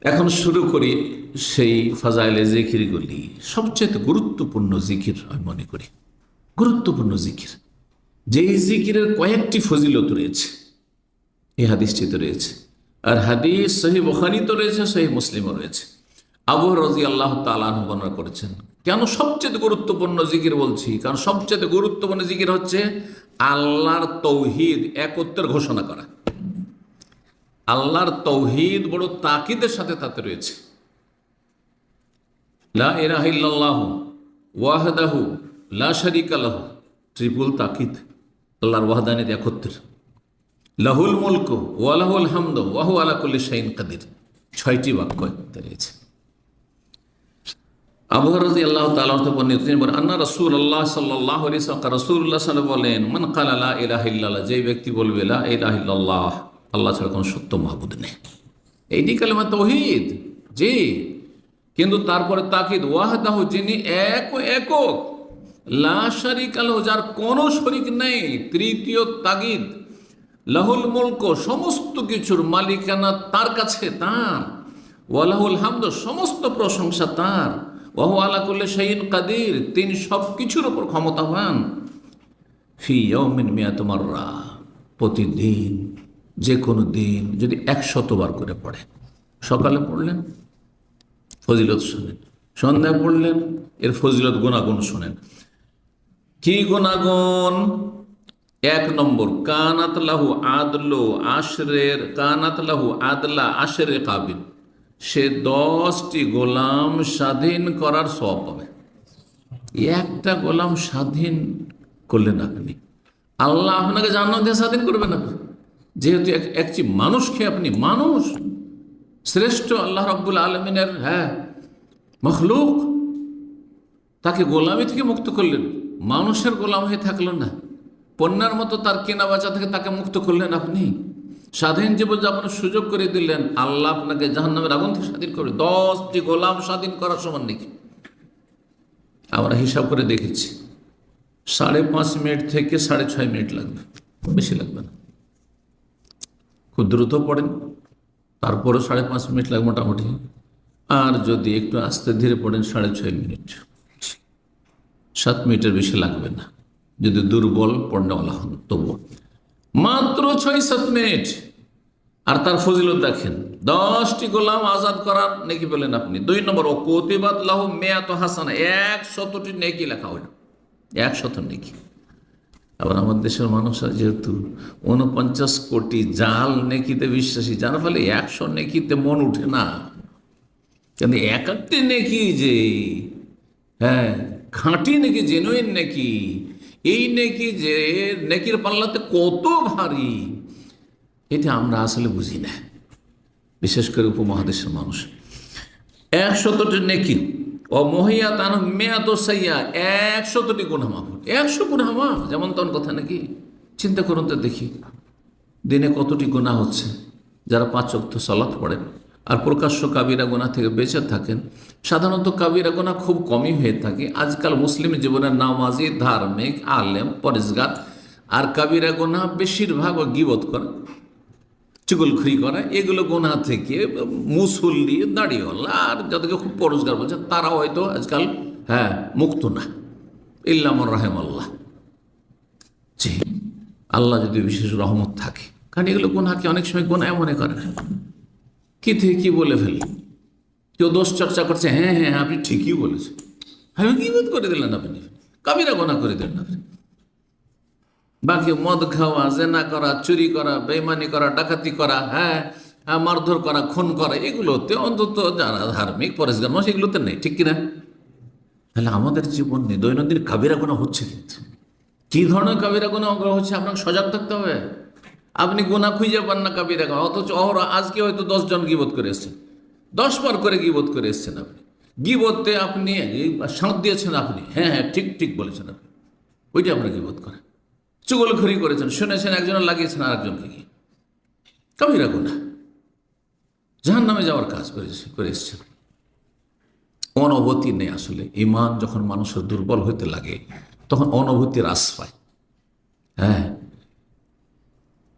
এখন শুরু করি সেই ফাজাইলে জিকিরগুলি। সবচেয়ে গুরুত্বপূর্ণ জিকির আমি মনে করি, গুরুত্বপূর্ণ জিকির, যেই জিকিরের কয়েকটি ফজিলত রয়েছে, এই হাদিসটিতে রয়েছে। আর হাদিস সহিহ বুখারী তো রয়েছে, সহিহ মুসলিমও রয়েছে। আবু হুরায়রা রাদিয়াল্লাহু তাআলা আনহু বর্ণনা করেছেন। কেন সবচেয়ে গুরুত্বপূর্ণ জিকির বলছি? কারণ সবচেয়ে গুরুত্বপূর্ণ জিকির হচ্ছে আল্লাহর তৌহিদ, একত্বের ঘোষণা করা। আল্লাহর তৌহিদ বড় তাকিদের সাথে তাতে রয়েছে। লা ইলাহা ইল্লাল্লাহু ওয়াহদাহু লা শারীকা লাহু, ট্রিপল তাকিদ আল্লাহর ওয়াহদানিয়ত, একত্বের। লাহুল মুলকু ওয়া লাহুল হামদু ওয়া হুয়া আলা কুল্লি শাইইন কাদির, 6টি বাক্য এতে রয়েছে। আবু হুরায়রা রাদিয়াল্লাহু তাআলা থেকে বর্ণিত, তিনি বলেন আন্না রাসূলুল্লাহ সাল্লাল্লাহু আলাইহি ওয়াসাল্লাম, রাসূলুল্লাহ সাল্লাল্লাহু আলাইহি বলেন, মান ক্বালা লা ইলাহা ইল্লাল্লাহ, যে ব্যক্তি বলবে লা ইলাহা ইল্লাল্লাহ, আল্লাহ ছাড়া কোনো সত্য মাহবুদ নেই, এইটি কালেমা তাওহীদ। জি, কিন্তু তারপরে তাকিদ, ওয়াহদাহু, যিনি এক ও একক, লা শারীকা লাহু, যার কোনো শরীক নেই, তৃতীয় তাগিদ, লাহুল মুলক, সমস্ত কিছুর মালিকানা তার কাছে, তার, ওয়ালাহুল হামদ, সমস্ত প্রশংসা তার, ওয়াহু আলা কুল্লি শাইইন কাদির, তিনি সব কিছুর উপর ক্ষমতাবান। ফি ইয়াউমিন মিয়াতু মাররা, প্রতিদিন, যে কোনো দিন যদি 100 বার করে পড়ে, সকালে পড়লেন ফজিলত শোনেন, সন্ধ্যায় পড়লেন এর ফজিলত গুণাগুণ শোনেন। কি গুণাগুণ? 1 নম্বর, কানাত লাহু আদলু আশরের, কানাত লাহু আদলা আশরে কাবিল, সে 10টি গোলাম স্বাধীন করার সওয়াব পাবে। একটা গোলাম স্বাধীন করলেন আপনি, আল্লাহ আপনাকে জান্নাত দিয়ে স্বাধীন করবেন আপনি, যেহেতু একটি মানুষকে আপনি, মানুষ শ্রেষ্ঠ আল্লাহ রাব্বুল আলামিনের মখলুক, তাকে গোলামি থেকে মুক্ত করলেন, মানুষের গোলাম হয়ে থাকলেন না, পণ্যের মতো তার কেনা বেচা থেকে তাকে মুক্ত করলেন আপনি, স্বাধীন জীবনযাপনের সুযোগ করে দিলেন। আল্লাহ আপনাকে জাহান্নামের আগুন থেকে স্বাধীন করবে। 10টি গোলাম স্বাধীন করার সমান নাকি? আমরা হিসাব করে দেখেছি, 5.5 মিনিট থেকে 6.5 মিনিট লাগবে, বেশি লাগবে না। খুব দ্রুত পড়েন তারপরে 5.5 মিনিট লাগবে মোটামুটি, আর যদি একটু আস্তে ধীরে পড়েন 6.5 মিনিট, 7 মিনিটের বেশি লাগবে না, যদি দুর্বল পড়নেওয়ালা হন তবু মাত্র 6-7 মিনিট। আর তার ফজিলত দেখেন, 10টি গোলাম আজাদ করার নেকি পেলেন আপনি। 2 নম্বর, ও কুতিবাত লাহু মিয়াতু হাসানা, 100টি নেকি লেখা হইল, 100 নেকি। আবার আমার দেশের মানুষরা যেহেতু 49 কোটি জাল নেকিতে বিশ্বাসী, যার ফলে 100 নেকিতে মন উঠে না। কিন্তু একটি নেকি যে খাঁটি নেকি, জেনুইন নেকি, এই নেকি যে নেকির পাল্লাতে কত ভারী, এটা আমরা আসলে বুঝি না, বিশেষ করে উপমহাদেশের মানুষ। 100টি নেকি, ও মহিয়াত আন মেয়াত সাইয়া, 100টি গুনাহ মাফ, 100 গুনাহ মাফ, যেমন তেমন কথা নাকি? চিন্তা করুন তো দেখি, দিনে কতটি গুনাহ হচ্ছে। যারা 5 ওয়াক্ত সালাত পড়েন আর প্রকাশ্য কাবিরা গুনাহ থেকে বেঁচে থাকেন, সাধারণত কাবিরা গুনাহ খুব কমই হয়ে থাকে। আজকাল মুসলিম জীবনের নামাজি, ধার্মিক, আলেম, পরেজগার, আর কাবিরা গুনাহ বেশিরভাগ গীবত করা, চুগলখড়ি করা, এগুলো গুনাহ থেকে মুসল্লি, দাড়িওয়ালা আর যাদেরকে খুব পরেজগার বলছে, তারা হয়তো আজকাল মুক্ত না, ইল্লামর রাহেমাল্লাহ। জি, আল্লাহ যদি বিশেষ রহমত থাকে, কারণ এগুলো গুনাহকে অনেক সময় গুনাহ মনে করে না, কি থেকে কি বলে ফেলি। কেউ দোষ চর্চা করছে, হ্যাঁ আপনি ঠিকই বলেছেন, গীবত করে দিলেন আপনি, কাবিরা গুনাহ করে দিলেন আপনি। বাকি মদ খাওয়া, জেনা করা, চুরি করা, বেঈমানি করা, ডাকাতি করা, মারধর করা, খুন করা, এগুলোতে অন্তত যারা ধার্মিক পরেশগার মানুষ এগুলোতে নেই, ঠিক কিনা? তাহলে আমাদের জীবনে দৈনন্দিন কাবিরা গুনাহ হচ্ছে, কিন্তু কি ধরনের কাবিরা গুনাহ হচ্ছে আপনাকে সজাগ থাকতে হবে। আপনি গুনাহ খুঁজে পান না কাবিরা গুনাহ, অথচ আজকে হয়তো 10 জন গীবত করে এসছেন, 10 বার করে গীবত করে এসছেন আপনি। গীবতে আপনি সাঁত দিয়েছেন, আপনি ঠিক বলেছেন আপনি, ওইটা আমরা গীবত করে। চুগলখড়ি করেছেন, শুনেছেন, একজনের লাগিয়েছেন আর একজনকে, কি কাবিরা গুনাহ, জাহান্নামে যাওয়ার কাজ করে এসছেন। অনুভূতি নেই আসলে। ঈমান যখন মানুষের দুর্বল হতে লাগে তখন অনুভূতির হ্রাস পায়।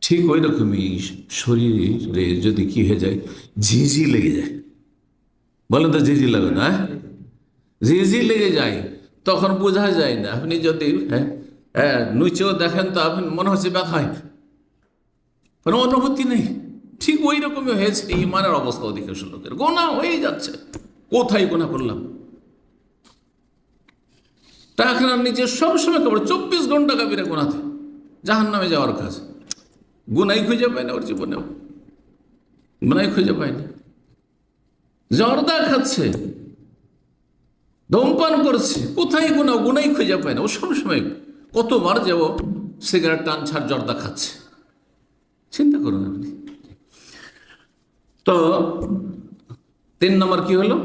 ঠিক ওই রকমই শরীরে যদি কি হয়ে যায়, ঝিঝি লেগে যায়, বলেন তো ঝিঝি লাগে না? ঝিঝি লেগে যায়, তখন বোঝা যায় না। আপনি যদি নিচেও দেখেন তো আপনি মনে হচ্ছে ব্যথা হয় না, কোনো অনুভূতি নেই। ঠিক ওই রকমই হয়েছে ইমানের অবস্থা অধিকাংশ লোকের। গোনা হয়ে যাচ্ছে, কোথায় গোনা করলাম, টাকা নিচে সবসময় খবর 24 ঘন্টা কাবিরা গোনাতে, জাহান্নামে যাওয়ার কাজ। গুনাই খুঁজে পায় না ওর জীবনেও, গুনাই খুঁজে পায় না। জর্দা খাচ্ছে, ধূমপান করছে, কোথায় গুনাহ, গুনাই খুঁজে পায় না। ও সবসময় কতবার যে ও সিগারেট টান ছাড় জর্দা খাচ্ছে, চিন্তা করুন আপনি। তো 3 নম্বর কি হলো?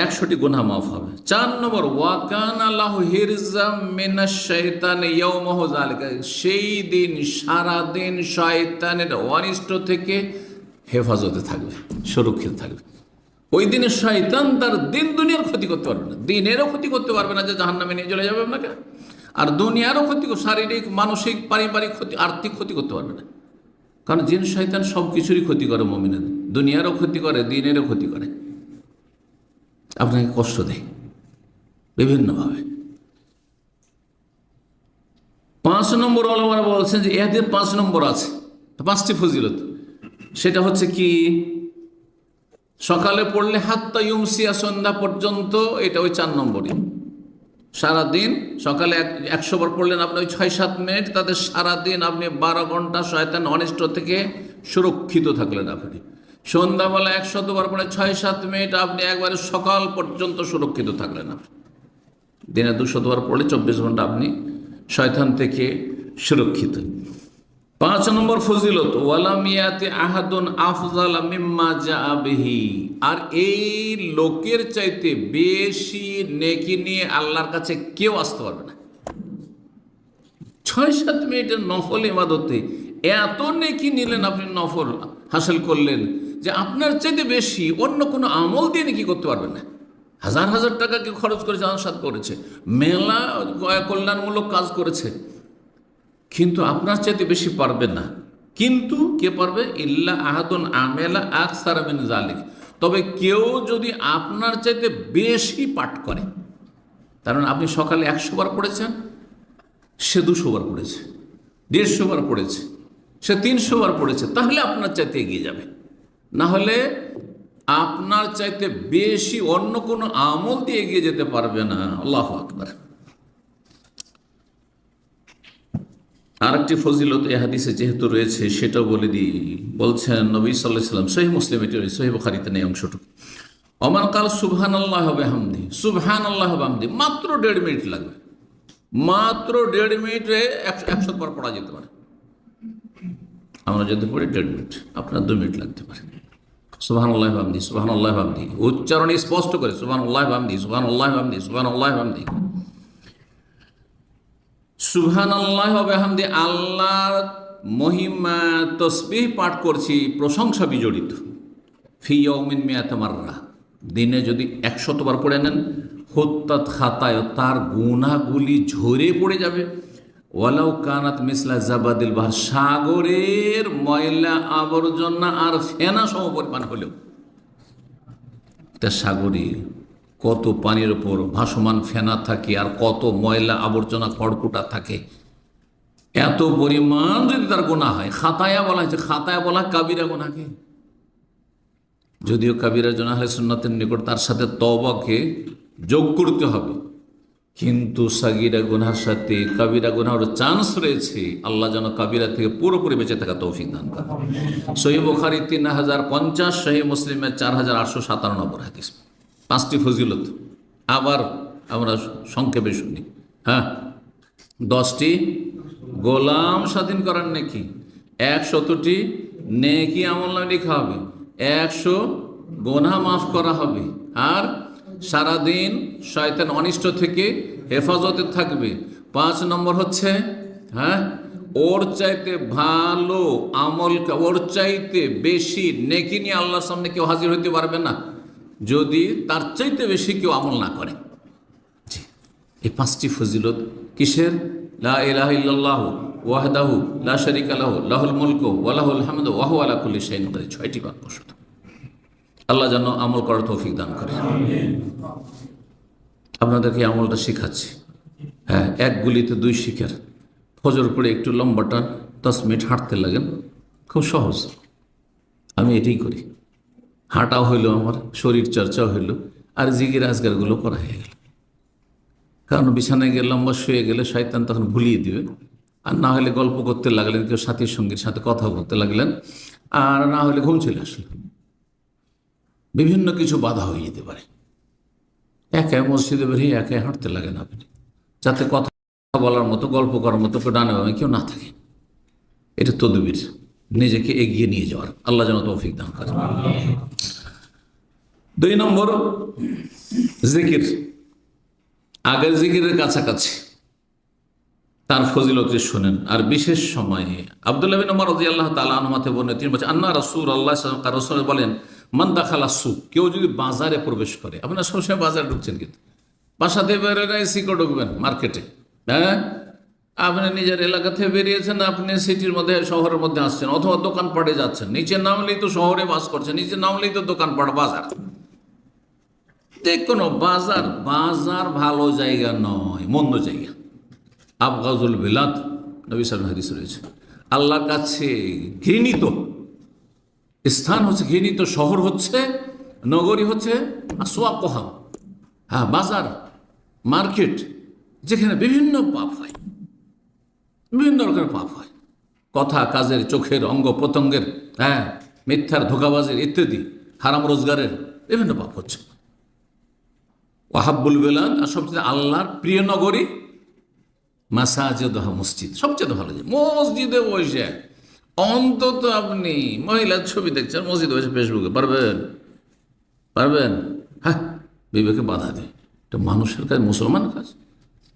100টি গুনাহ মাফ হবে। 4 নম্বর ওয়াকানা লাহু হিরজাম মিনাশ শাইতানি ইয়াওমাহু যালিকা, সেই দিন সারা দিন শয়তানের অনিষ্ট থেকে হেফাজতে থাকবে, সুরক্ষিত থাকবে। ওই দিনে শয়তান তার দিন দুনিয়ার ক্ষতি করতে পারবে না, দিনেরও ক্ষতি করতে পারবে না যে জাহান্নামে নিয়ে চলে যাবে আপনাকে, আর দুনিয়ারও ক্ষতি, শারীরিক মানসিক পারিবারিক ক্ষতি, আর্থিক ক্ষতি করতে পারবে না। কারণ জিন শয়তান সব কিছুরই ক্ষতি করে মুমিনের, দুনিয়ারও ক্ষতি করে, দিনেরও ক্ষতি করে, আপনাকে কষ্ট দেয় বিভিন্নভাবে। 5 নম্বর ওলামারা বলছেন যে এদের 5 নম্বর আছে, 5টি ফজিলত। সেটা হচ্ছে কি, সকালে পড়লে হাত্তা ইউমসিয়া, সন্ধ্যা পর্যন্ত, এটা ওই 4 নম্বরই। সারাদিন সকালে 100 বার পড়লেন আপনি, ওই 6-7 মিনিট, তাদের সারাদিন আপনি 12 ঘন্টা শয়তান অনিষ্ট থেকে সুরক্ষিত থাকলেন। আপনি সন্ধ্যাবেলা 100 বার পড়ে 6-7 মিনিট, আপনি একবারে সকাল পর্যন্ত সুরক্ষিত থাকলেন। আপনি দিনে 200 বার পড়লে 24 ঘন্টা আপনি শয়তান থেকে সুরক্ষিত। 5 নম্বর ফজিলত ওয়ালাম ইয়াতি আহাদুন আফজাল মিম্মা জাআ বিহি, আর এই লোকের চাইতে বেশি নেকি নিয়ে আল্লাহর কাছে কেউ আসতে পারবে না। 6-7 মিনিটের নফল ইবাদতে এত নেকি নিলেন, আপনি নফল হাসিল করলেন যে আপনার চাইতে বেশি অন্য কোনো আমল দিয়ে নেকি করতে পারবেন না। হাজার হাজার টাকা কেউ খরচ করেছে, আনসাদ করেছে, মেলা কল্যাণমূলক কাজ করেছে, কিন্তু আপনার চাইতে বেশি পারবে না। কিন্তু কে পারবে? ইল্লা আহাদুন আমেলা আকসারা মিন যালিক, তবে কেউ যদি আপনার চাইতে বেশি পাঠ করে, কারণ আপনি সকালে 100 বার পড়েছেন, সে 200 বার পড়েছে, 150 বার পড়েছে, সে 300 বার পড়েছে, তাহলে আপনার চাইতে এগিয়ে যাবে। না হলে আপনার চাইতে বেশি অন্য কোনো আমল দিয়ে এগিয়ে যেতে পারবে না। আল্লাহু আকবার। আরেকটি ফজিলত এই হাদিসে যেহেতু রয়েছে সেটাও বলে দিই। বলছেন নবী সাল্লাল্লাহু আলাইহি ওয়াসাল্লাম, সহিহ মুসলিম, এটি সহিহ বুখারীতে নেই অংশটুকু, ওমান কাল সুবহানাল্লাহি ওয়া বিহামদি, সুবহানাল্লাহি ওয়া বিহামদি, মাত্র 1.5 মিনিট লাগবে, মাত্র 1.5 মিনিটে 100 বার পড়া যেতে পারে। আমরা যদি পড়ি 1.5 মিনিট, আপনার 2 মিনিট লাগতে পারে। সুবহানাল্লাহি ওয়া বিহামদি, সুবহানাল্লাহি ওয়া বিহামদি, উচ্চারণ স্পষ্ট করে সুবহানাল্লাহি ওয়া বিহামদি, সুবহানাল্লাহি ওয়া বিহামদি, সুবহানাল্লাহি ওয়া বিহামদি। সুবহানাল্লাহি ওয়া বিহামদি, আল্লাহর মহিমা তসবিহ পাঠ করছি, প্রশংসা বিজড়িত। ফি ইয়াউমিন মিয়াতা মাররা, দিনে যদি 100 বার পড়ে নেন, হুত্তাত খাতায়, তার গুনাহগুলি ঝরে পড়ে যাবে। ওয়ালাউ কানাত মিসলা জাবাদিল বাহর, সাগরের ময়লা আবর্জনা আর ফেনা সম পরিমাণ হলেও। এটা সাগরে কত পানির ওপর ভাসমান ফেনা থাকে, আর কত ময়লা আবর্জনা খড়কুটা থাকে, এত পরিমাণ যদি তার গুনাহ হয়, খাতায়া বলা হয়েছে, খাতায়া বলা কাবিরা গুনাহকে। যদিও কাবিরা গুনাহ আহলে সুন্নাতের নিকট তার সাথে তওবাকে যোগ করতে হবে, কিন্তু সাগীরা গুনাহর সাথে কাবিরা গুনাহর চান্স রয়েছে। আল্লাহ যেন কাবিরা থেকে পুরোপুরি বেঁচে থাকা তৌফিক দান করেন। সহিহ বুখারী 3050, সহিহ মুসলিমের 4857 হাদিস। 5টি ফজিলত আবার আমরা সংক্ষেপে শুনি। 10টি গোলাম স্বাধীন করার নেকি, 100টি নেকি আমলনামায় লেখা হবে, 100 গুনাহ মাফ করা হবে, আর সারাদিন শয়তান অনিষ্ট থেকে হেফাজতে থাকবে। 5 নম্বর হচ্ছে ওর চাইতে ভালো আমল, ওর চাইতে বেশি নেকি নিয়ে আল্লাহর সামনে কেউ হাজির হইতে পারবে না যদি তার চাইতে বেশি কেউ আমল না করে। এই 5টি ফজিলত কিসের? লা ইলাহা ইল্লাল্লাহু ওয়াহদাহু লা শারীকা লাহু লাহুল মুলকু ওয়া লাহুল হামদু ওয়া হুয়া আলা কুল্লি শাইইন কাদির, 6টি বাক্য শুধু। আল্লাহ যেন আমল করার তৌফিক দান করে। আপনাদেরকে আমলটা শেখাচ্ছি। হ্যাঁ, এক গুলিতে দুই শিকার। ফজর করে একটু লম্বাটা 10 মিনিট হাঁটতে লাগেন, খুব সহজ। আমি এটাই করি। হাঁটাও হইলো, আমার শরীর চর্চাও হইলো, আর জিকির আজগারগুলো করা হয়ে গেল। কারণ বিছানায় গিয়ে লম্বা শুয়ে গেলে শয়তান তখন ভুলিয়ে দিবে। আর না হলে গল্প করতে লাগলেন, কেউ সাথীর সঙ্গীর সাথে কথা বলতে লাগলেন, আর না হলে ঘুম চলে আসলো। বিভিন্ন কিছু বাধা হয়ে যেতে পারে। একাই মসজিদে বেরিয়ে একাই হাঁটতে লাগেন আপনি, যাতে কথা বলার মতো, গল্প করার মতো ডানে বামে কেউ না থাকে। এটা তদবির, নিজেকে এগিয়ে নিয়ে যাওয়ার। আল্লাহ যেন তৌফিক দান করে। 2 নম্বর, জিকির। আগের জিকিরের কাছাকাছি তার ফজিলতে শোনেন। আর বিশেষ সময়ে আব্দুল্লাহ বিন ওমর রাদিয়াল্লাহু তাআলা আনহুতে বর্ণিত, তিনি বলেন আন্না রাসূলুল্লাহ সাল্লাল্লাহু আলাইহি ওয়াসাল্লাম বলেন, মান দাখালা সুক, কেউ যদি বাজারে প্রবেশ করে। আপনারা সবসময় বাজারে ঢুকছেন, কিন্তু বাসাতে বেরোয় সিকো ঢুকবেন মার্কেটে। হ্যাঁ, আপনি নিজের এলাকা থেকে বেরিয়েছেন, আপনি সিটির মধ্যে, শহরের মধ্যে আসছেন, অথবা দোকানপাটে যাচ্ছেন। নিচে নামলেই তো শহরে বাস করছেন, নিচে নামলেই তো দোকানপাট, বাজার। যে কোনো বাজার, বাজার ভালো জায়গা নয়, মন্দ জায়গা। আবগাজুল বিলাদ, নবী সাল্লাল্লাহু আলাইহি হাদিস রয়েছে, আল্লাহর কাছে ঘৃণিত স্থান হচ্ছে, ঘৃণিত শহর হচ্ছে, নগরী হচ্ছে আসওয়াকুহা। হ্যাঁ, বাজার, মার্কেট, যেখানে বিভিন্ন পাপ হয়, বিভিন্ন রকমের পাপ হয়, কথা কাজের, চোখের, অঙ্গ প্রত্যঙ্গের, হ্যাঁ, মিথ্যার, ধোঁকাবাজের ইত্যাদি, হারাম রোজগারের বিভিন্ন পাপ হচ্ছে। ওয়াহাব্বুল বিলাদ, আর সবচেয়ে আল্লাহর প্রিয় নগরী মাসাজিদুহা, মসজিদ। সবচেয়ে ভালো যে মসজিদে বসে অন্তত আপনি মহিলার ছবি দেখছেন, মসজিদে বসে ফেসবুকে পারবেন? পারবেন? হ্যাঁ, বিবেকে বাধা দেয়। এটা মানুষের কাজ, মুসলমানের কাজ,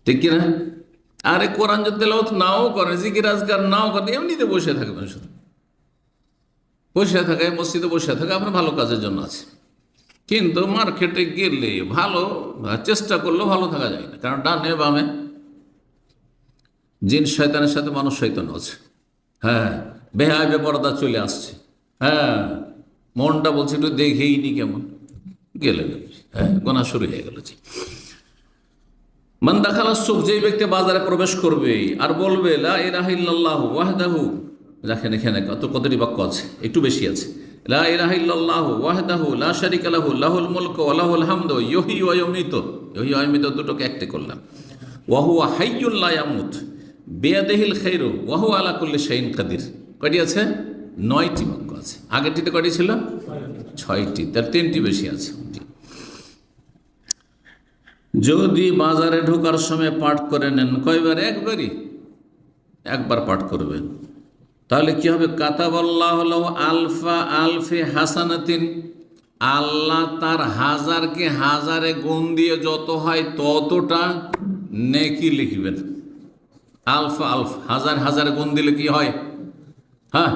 ঠিক কিনা? আরে কোরআন যদি তেলাওয়াত নাও করে, জিকির আজকার নাও করে, এমনিতে বসে থাকবেন, শুধু বসে থাকে, মসজিদে বসে থাকে, আপনার ভালো কাজের জন্য আছে। কিন্তু মার্কেটে গেলে ভালো, চেষ্টা করলেও ভালো থাকা যায় না, কারণ ডানে বামে জিন শয়তানের সাথে মানুষ শয়তান আছে। হ্যাঁ, বেহায় বেপরদা চলে আসছে। হ্যাঁ, মনটা বলছে একটু দেখেই নি কেমন, গেলেন, হ্যাঁ, গোনা শুরু হয়ে গেল। মান দাখালা সুক, যেই ব্যক্তি বাজারে প্রবেশ করবে আর বলবে লা ইলাহা ইল্লাল্লাহু ওয়াহদাহু, দেখেন এখানে কতটি বাক্য আছে, একটু বেশি আছে। লা ইলাহা ইল্লাল্লাহু ওয়াহদাহু লা শারীকা লাহু লাহুল মুলকু ওয়া লাহুল হামদু ইউহয়ি ওয়া ইউমীতু। ইউহয়ি ওয়া ইউমীতু দুটোকে একটি করলাম। ওয়া হুয়া হাইয়্যুন লা ইয়ামুত বিয়াদিহিল খায়রু ওয়া হুয়া আলা কুল্লি শাইইন কাদির। কয়টি আছে? 9টি বাক্য আছে। আগেরটিতে কয়টি ছিল? 6টি, তার 3টি বেশি আছে। যদি বাজারে ঢোকার সময় পাঠ করে নেন, কয়বার? একবার পাঠ করবেন। তাহলে কি হবে? কাতাবাল্লাহু লাহু আলফা আলফি হাসানাতিন, আল্লাহ তার হাজারকে হাজারে গুণ দিয়ে যত হয় ততটা নেকি লিখবেন। আলফা আলফ, হাজার হাজারে গুণ দিলে কি হয়? হ্যাঁ,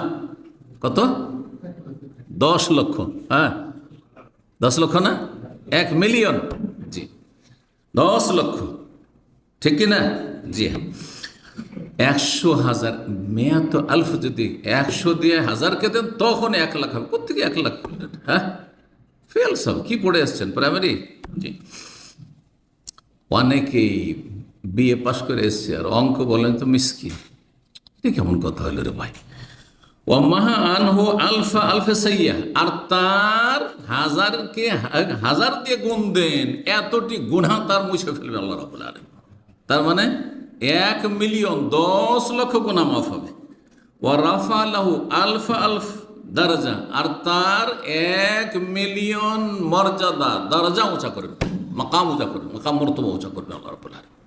কত? 10 লক্ষ। হ্যাঁ, 10 লক্ষ না, 1 মিলিয়ন। জি, 10 লক্ষ, ঠিক কিনা? জি হ্যাঁ, 100,000 মেয়া তো আলফ, যদি 100 দিয়ে হাজারকে দেন তখন 1 লাখ হবে। কোথেকে 1 লাখ করলেন? হ্যাঁ, ফেল সব। কি পড়ে আসছেন, প্রাইমারি? জি, অনেকেই বিএ পাশ করে এসছে আর অঙ্ক বলেন তো মিসকিন। এটা কেমন কথা হলো রে ভাই? ওয়ামাহা আনহু আলফা আলফে সাইয়্যা, আর তার হাজারকে হাজার দিয়ে গুণ দেন, এতটি গুনাহ তার মুছে ফেলবে আল্লাহ রাব্বুল আলামিন। তার মানে 1 মিলিয়ন, 10 লক্ষ গুনাহ মাফ হবে। ওয়া রাফা লাহু আলফা আলফ দরজা, আর তার 1 মিলিয়ন মর্যাদা, দরজা উঁচা করবে, মাকাম উঁচা করবে, মাকাম মর্তবা উঁচা করবে আল্লাহ রাব্বুল আলামিন।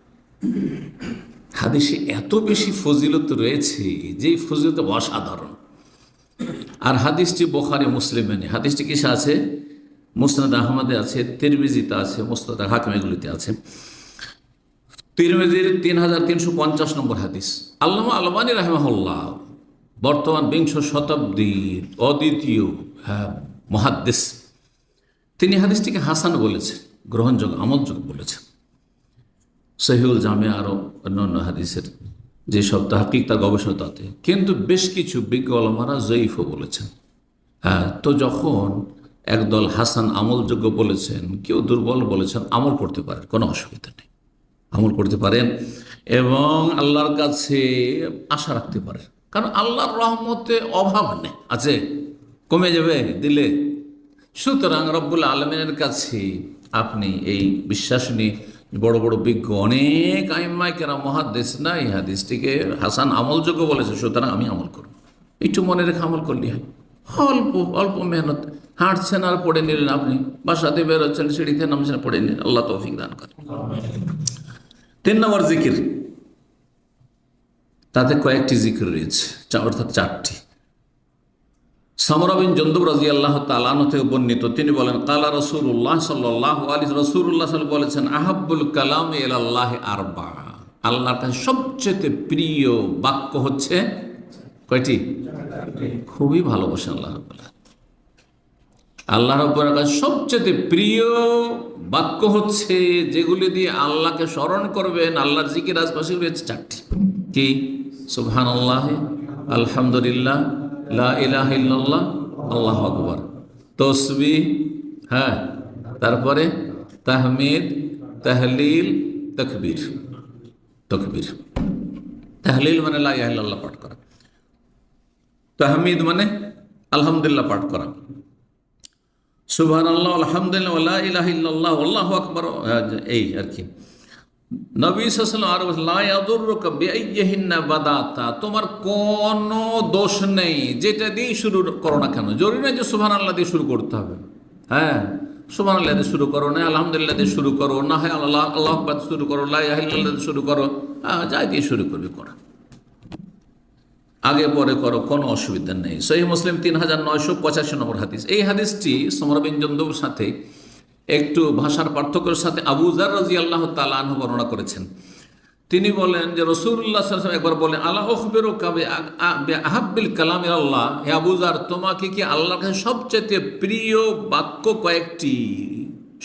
হাদিসে এত বেশি ফজিলত রয়েছে যে ফজিলত অসাধারণ। আর হাদিসটি বুখারী মুসলিমে নেই। হাদিসটি কিসে আছে? মুসনাদ আহমদে আছে, তিরমিজিতে আছে, মুসনাদ হাকিম, এগুলিতে আছে। তিরমিজির 3350 নম্বর হাদিস। আল্লামা আলবানী রাহিমাহুল্লাহ বর্তমান 20 শতাব্দীর অদ্বিতীয় মুহাদ্দিস, তিনি হাদিসটিকে হাসান বলেছেন, গ্রহণযোগ্য, আমলযোগ্য বলেছেন। সহিহুল জামে আরও অন্যান্য হাদিসের যেসব তাহকিক, তার গবেষণা, তাতে কিন্তু বেশ কিছু বিজ্ঞ ওলামারা জয়ীফও বলেছেন। হ্যাঁ, তো যখন একদল হাসান আমলযোগ্য বলেছেন, কেউ দুর্বল বলেছেন। আমল করতে পারেন, কোনো অসুবিধা নেই, আমল করতে পারেন এবং আল্লাহর কাছে আশা রাখতে পারেন। কারণ আল্লাহর রহমতে অভাব নেই, আছে, কমে যাবে দিলে। সুতরাং রব্বুল আলমিনের কাছে আপনি এই বিশ্বাস নিয়ে, বড় বড় বিজ্ঞ অনেক আইম্মায়ে কেরাম মুহাদ্দিস না এই হাদিসটিকে হাসান আমলযোগ্য বলেছে, সুতরাং আমি আমল করব। একটু মনে রেখে আমল করলে হয়। অল্প অল্প মেহনত, হাঁটছেন আর পড়ে নিলেন, আপনি বাসাতে বেরোচ্ছেন, সিঁড়িতে নামছেন, পড়ে নিলেন। আল্লাহ তৌফিক দান করেন। 3 নম্বর জিকির, তাতে কয়েকটি জিকির রয়েছে, অর্থাৎ 4টি। সামরা বিন জুনদুব রাদিয়াল্লাহু তাআলা আনহু থেকে বর্ণিত, তিনি বলেন কালা রাসূলুল্লাহ সাল্লাল্লাহু আলাইহি রাসূলুল্লাহ সাল্লাল্লাহু বলেছেন আহাব্বুল কালামি ইলাল্লাহি আরবা, আল্লাহর কাছে সবচেয়ে প্রিয় বাক্য হচ্ছে কয়টি? খুবই ভালোবাসেন আল্লাহ রাব্বুল আলামিন। আল্লাহ রাব্বুল আলামিনের কাছে সবচেয়ে প্রিয় বাক্য হচ্ছে যেগুলি দিয়ে আল্লাহকে স্মরণ করবেন। আল্লাহর জিকির আশপাশে রয়েছে 4টি। কি? সুবহানাল্লাহ, আলহামদুলিল্লাহ, লা ইলাহা ইল্লাল্লাহ, আল্লাহু আকবার, তাসবিহ, হ্যাঁ, তারপরে তাহমিদ, তাহলিল, তাকবীর। তাকবীর, তাহলিল মানে লা ইলাহা ইল্লাল্লাহ পাঠ করা, তাহমিদ মানে আলহামদুলিল্লাহ পাঠ করা, সুবহানাল্লাহ, আলহামদুলিল্লাহ, লা ইলাহা ইল্লাল্লাহ, আল্লাহু আকবার, এই আর কি। নবী সাল্লাল্লাহু আলাইহি ওয়াসাল্লাম লা ইয়াদুররুকা বিআইয়িহিন্না বাদাতা, তোমার কোনো দোষ নেই যেটা দিয়ে শুরু করো না কেন। জরুরি নয় যে সুবহানাল্লাহ দিয়ে শুরু করতে হবে। হ্যাঁ, সুবহানাল্লাহ দিয়ে শুরু করো, না আলহামদুলিল্লাহ দিয়ে শুরু করো, না হয় আল্লাহু আকবার শুরু করো, লা ইলাহা ইল্লাল্লাহ দিয়ে শুরু করো, যাই দিয়ে শুরু করবে করো, আগে পরে করো, কোনো অসুবিধা নেই। সহিহ মুসলিম 3985 নম্বর হাদিস। এই হাদিসটি সামরা বিন জুনদুবের সাথে একটু ভাষার পার্থক্যের সাথে আবু যার রাদিয়াল্লাহু তাআলা আনহু বর্ণনা করেছেন। তিনি বলেন যে রাসূলুল্লাহ সাল্লাল্লাহু আলাইহি ওয়াসাল্লাম একবার বলেন আলা উখবিরুকা বিআহাব্বিল কালামি ইলাল্লাহ, হে আবু যার, তোমাকে কি আল্লাহর কাছে সবচেয়ে প্রিয় বাক্য কয়েকটি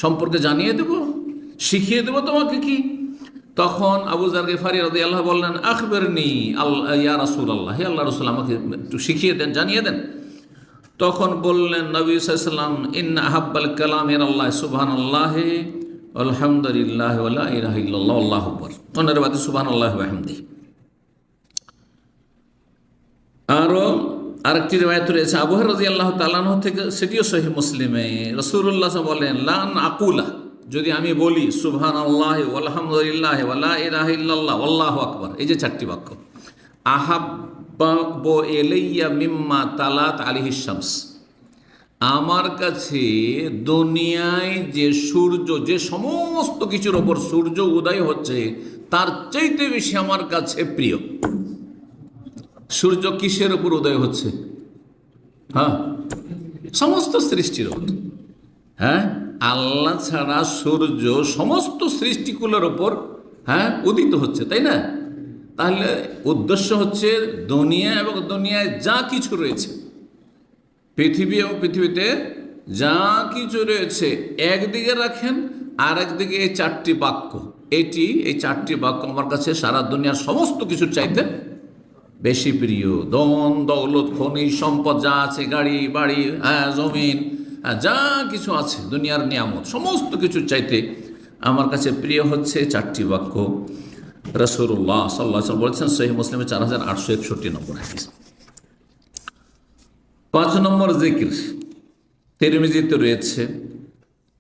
সম্পর্কে জানিয়ে দেব, শিখিয়ে দেব তোমাকে কি? তখন আবু যার গিফারি রাদিয়াল্লাহু বললেন আখবিরনি ইয়া রাসূলুল্লাহ, হে আল্লাহর রাসূল, আমাকে একটু শিখিয়ে দেন, জানিয়ে দেন। তখন বললেন নবী সাল্লাল্লাহু আলাইহি ওয়াসাল্লাম ইন্না আহাব্বাল কালামি ইলাল্লাহ সুবহানাল্লাহি আলহামদুলিল্লাহ ওয়া লা ইলাহা ইল্লাল্লাহ আল্লাহু আকবার। অন্যের বাদে সুবহানাল্লাহি ওয়া বিহামদিহি। আরও আরেকটি রিওয়ায়াত রয়েছে আবু হুরায়রা রাদিয়াল্লাহু তাআলা আনহু থেকে, সেটিও সহিহ মুসলিমে। রাসূলুল্লাহ সাল্লাল্লাহু আলাইহি ওয়াসাল্লাম বলেন লান আকুলা, যদি আমি বলি সুবহানাল্লাহি ওয়া আলহামদুলিল্লাহি ওয়া লা ইলাহা ইল্লাল্লাহ আল্লাহু আকবার, এই যে 4টি বাক্য, আহাব্বু ইলাইয়া মিম্মা তালাত আলাইহিস শামস, আমার কাছে দুনিয়ায় যে সূর্য, যে সমস্ত কিছুর ওপর সূর্য উদয় হচ্ছে তার চাইতে বেশি আমার কাছে প্রিয়। সূর্য কিসের উপর উদয় হচ্ছে? হ্যাঁ, সমস্ত সৃষ্টির উপর। হ্যাঁ, আল্লাহ ছাড়া সূর্য সমস্ত সৃষ্টিকুলের ওপর উদিত হচ্ছে, তাই না? তাহলে উদ্দেশ্য হচ্ছে দুনিয়া এবং দুনিয়ায় যা কিছু রয়েছে, পৃথিবী এবং পৃথিবীতে যা কিছু রয়েছে একদিকে রাখেন, আর একদিকে এই 4টি বাক্য, এই 4টি বাক্য আমার কাছে সারা দুনিয়ার সমস্ত কিছুর চাইতে বেশি প্রিয়। ধন দৌলত, খনিজ সম্পদ যা আছে, গাড়ি বাড়ি, জমিন, যা কিছু আছে দুনিয়ার নিয়ামত, সমস্ত কিছুর চাইতে আমার কাছে প্রিয় হচ্ছে 4টি বাক্য। রাসূলুল্লাহ সাল্লাল্লাহু আলাইহি ওয়াসাল্লাম বলেছেন, সহিহ মুসলিমে 4861 নম্বর হাদিস। 5 নম্বর জিকির তিরমিজিতে রয়েছে,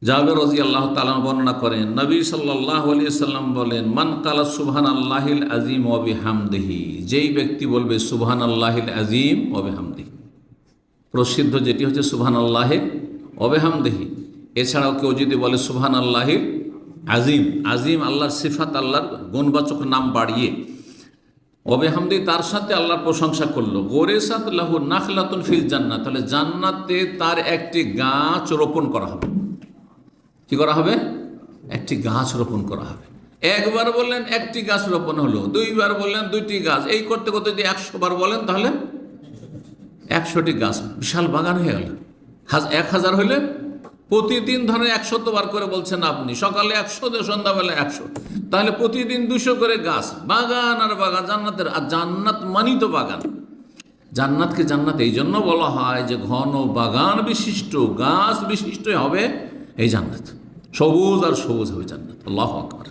জাবের রাদিয়াল্লাহু তাআলা বর্ণনা করেন, নবী সাল্লাল্লাহু আলাইহি ওয়াসাল্লাম বলেন মান কালা সুবহানাল্লাহিল আযীম ওয়া বিহামদিহি, যেই ব্যক্তি বলবে সুবহানাল্লাহিল আযীম ওয়া বিহামদিহি, প্রসিদ্ধ যেটি হচ্ছে সুবহানাল্লাহি ওয়া বিহামদিহি, এছাড়াও কেউ যদি বলে সুবহানাল্লাহিল আজিম, আজিম আল্লাহর সিফাত, আল্লাহর গুণবাচক নাম বাড়িয়ে, ওয়া বিহামদিহি তার সাথে আল্লাহর প্রশংসা করলো, গোরেসাত লাহু নাখলাতুন ফিল জান্নাত, তাহলে জান্নাতে তার একটি গাছ রোপণ করা হবে। কি করা হবে? একটি গাছ রোপণ করা হবে। একবার বললেন একটি গাছ রোপণ হলো, 2বার বললেন 2টি গাছ, এই করতে করতে যদি 100 বার বলেন তাহলে 100টি গাছ, বিশাল বাগান হয়ে গেল। 1000 হলে প্রতিদিন ধরেন 100 বার করে বলছেন আপনি, সকালে 100, সন্ধ্যাবেলা 100, তাহলে প্রতিদিন 200 করে গাছ, বাগান আর বাগান, জান্নাতের। আর জান্নাত মানি তো বাগান, জান্নাতকে জান্নাত এই জন্য বলা হয় যে ঘন বাগান বিশিষ্ট, গাছ বিশিষ্ট হবে এই জান্নাত, সবুজ আর সবুজ হবে জান্নাত। আল্লাহু আকবার।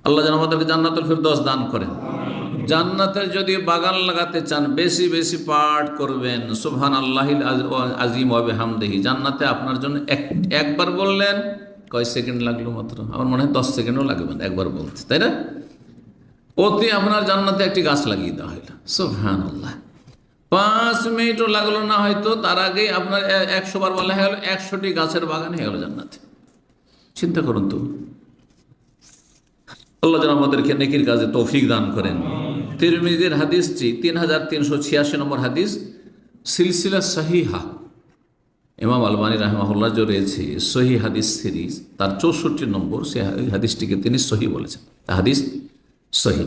আল্লাহ যেন আমাদেরকে জান্নাতুল ফিরদৌস দান করেন। জান্নাতের যদি বাগান লাগাতে চান, বেশি বেশি পাঠ করবেন সুবহানাল্লাহিল আজিম ওয়া বিহামদিহি। জান্নাতে আপনার জন্য একবার বললেন কয় সেকেন্ড লাগলো মাত্র, আমার মনে হয় 10 সেকেন্ডও লাগবে না একবার বলতে, তাই না? অতি আপনার জান্নাতে একটি গাছ লাগিয়ে দেওয়া হইল, সুবহানাল্লাহ। 5 মিনিটও লাগলো না হয়তো, তার আগেই আপনার 100 বার বলা হয়ে গেল, 100টি গাছের বাগান হয়ে গেল জান্নাতে। চিন্তা করুন তো। আল্লাহ যেন আমাদেরকে নেকির কাজে তৌফিক দান করেন। তিরমিজির হাদিসটি 3386 নম্বর হাদিস, সিলসিলা সহিহা, ইমাম আলবানী রাহিমাহুল্লাহ যে রয়েছে সহি হাদিস সিরিজ, তার 64 নম্বর, সে হাদিসটিকে তিনি সহি বলেছেন, হাদিস সহি।